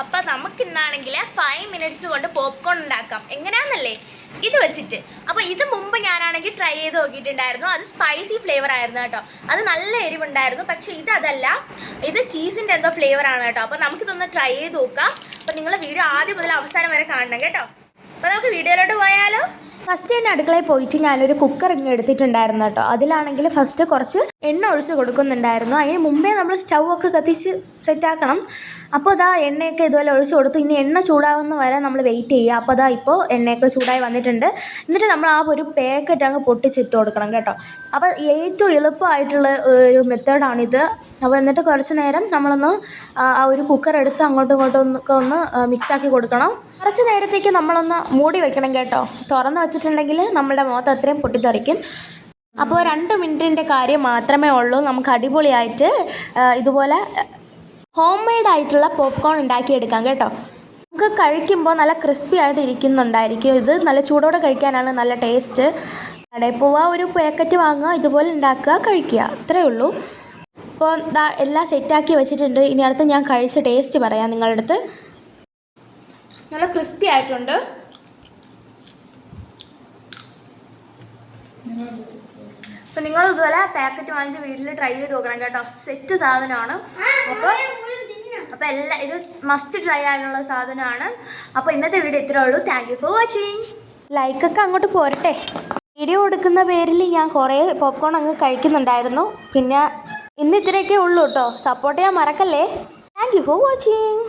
അപ്പോൾ നമുക്ക് ഇന്നാണെങ്കിൽ 5 മിനിറ്റ്സ് കൊണ്ട് പോപ്കോൺ ഉണ്ടാക്കാം. എങ്ങനെയാണെന്നല്ലേ ഇത് വെച്ചിട്ട്. അപ്പോൾ ഇത് മുമ്പ് ഞാനാണെങ്കിൽ ട്രൈ ചെയ്ത് നോക്കിയിട്ടുണ്ടായിരുന്നു. അത് സ്പൈസി ഫ്ലേവർ ആയിരുന്നു കേട്ടോ. അത് നല്ല എരിവുണ്ടായിരുന്നു. പക്ഷേ ഇതല്ല, ഇത് ചീസിൻ്റെ എന്തോ ഫ്ലേവറാണ് കേട്ടോ. അപ്പോൾ നമുക്കിതൊന്ന് ട്രൈ ചെയ്ത് നോക്കാം. അപ്പോൾ നിങ്ങൾ വീഡിയോ ആദ്യം മുതൽ അവസാനം വരെ കാണണം കേട്ടോ. അപ്പോൾ നമുക്ക് വീഡിയോയിലോട്ട് പോയാലോ. ഫസ്റ്റ് തന്നെ അടുക്കളയിൽ പോയിട്ട് ഞാനൊരു കുക്കർ ഇങ്ങനെ എടുത്തിട്ടുണ്ടായിരുന്നു കേട്ടോ. അതിലാണെങ്കിൽ ഫസ്റ്റ് കുറച്ച് എണ്ണ ഒഴിച്ച് കൊടുക്കുന്നുണ്ടായിരുന്നു. അതിന് മുമ്പേ നമ്മൾ സ്റ്റൗ ഒക്കെ കത്തിച്ച് സെറ്റാക്കണം. അപ്പോൾ ഇതാ എണ്ണയൊക്കെ ഇതുപോലെ ഒഴിച്ച് കൊടുത്തു. ഇനി എണ്ണ ചൂടാവുന്ന വരെ നമ്മൾ വെയിറ്റ് ചെയ്യുക. അപ്പോൾ ഇതാ ഇപ്പോൾ എണ്ണയൊക്കെ ചൂടായി വന്നിട്ടുണ്ട്. എന്നിട്ട് നമ്മൾ ആ ഒരു പാക്കറ്റ് അങ്ങ് പൊട്ടിച്ചിട്ട് കൊടുക്കണം കേട്ടോ. അപ്പോൾ ഏറ്റവും എളുപ്പമായിട്ടുള്ള ഒരു മെത്തേഡാണിത്. അപ്പോൾ എന്നിട്ട് കുറച്ച് നേരം നമ്മളൊന്ന് ആ ഒരു കുക്കർ എടുത്ത് അങ്ങോട്ടും ഇങ്ങോട്ടും ഒക്കെ ഒന്ന് മിക്സാക്കി കൊടുക്കണം. കുറച്ച് നേരത്തേക്ക് നമ്മളൊന്ന് മൂടി വെക്കണം കേട്ടോ. തുറന്ന് വെച്ചിട്ടുണ്ടെങ്കിൽ നമ്മുടെ മുഖത്ത് അത്രയും പൊട്ടിത്തെറിക്കും. അപ്പോൾ 2 മിനിറ്റിൻ്റെ കാര്യം മാത്രമേ ഉള്ളൂ. നമുക്ക് അടിപൊളിയായിട്ട് ഇതുപോലെ ഹോം മെയ്ഡ് ആയിട്ടുള്ള പോപ്കോൺ ഉണ്ടാക്കിയെടുക്കാം കേട്ടോ. നമുക്ക് കഴിക്കുമ്പോൾ നല്ല ക്രിസ്പി ആയിട്ട് ഇരിക്കുന്നുണ്ടായിരിക്കും. ഇത് നല്ല ചൂടോടെ കഴിക്കാനാണ് നല്ല ടേസ്റ്റ്. കടയിൽ പോവുക, ഒരു പാക്കറ്റ് വാങ്ങുക, ഇതുപോലെ ഉണ്ടാക്കുക, കഴിക്കുക, അത്രയേ ഉള്ളൂ. അപ്പോൾ എല്ലാം സെറ്റാക്കി വെച്ചിട്ടുണ്ട്. ഇനി അടുത്ത് ഞാൻ കഴിച്ച ടേസ്റ്റ് പറയാം നിങ്ങളുടെ അടുത്ത്. നല്ല ക്രിസ്പി ആയിട്ടുണ്ട്. അപ്പോൾ നിങ്ങൾ ഇതുപോലെ പാക്കറ്റ് വാങ്ങിച്ച് വീട്ടിൽ ട്രൈ ചെയ്ത് നോക്കണം കേട്ടോ. സെറ്റ് സാധനമാണ്. അപ്പോൾ എല്ലാം ഇത് മസ്റ്റ് ട്രൈ ആയിട്ടുള്ള സാധനമാണ്. അപ്പോൾ ഇന്നത്തെ വീഡിയോ ഇത്രേ ഉള്ളൂ. Thank you for watching. ലൈക്കൊക്കെ അങ്ങോട്ട് പോരട്ടെ. വീഡിയോ കൊടുക്കുന്ന പേരിൽ ഞാൻ കുറേ പോപ്കോൺ അങ്ങ് കഴിക്കുന്നുണ്ടായിരുന്നു. പിന്നെ ഇന്ന് ഇത്രയൊക്കെ ഉള്ളൂ കേട്ടോ. സപ്പോർട്ട് ചെയ്യാൻ മറക്കല്ലേ. Thank you for watching.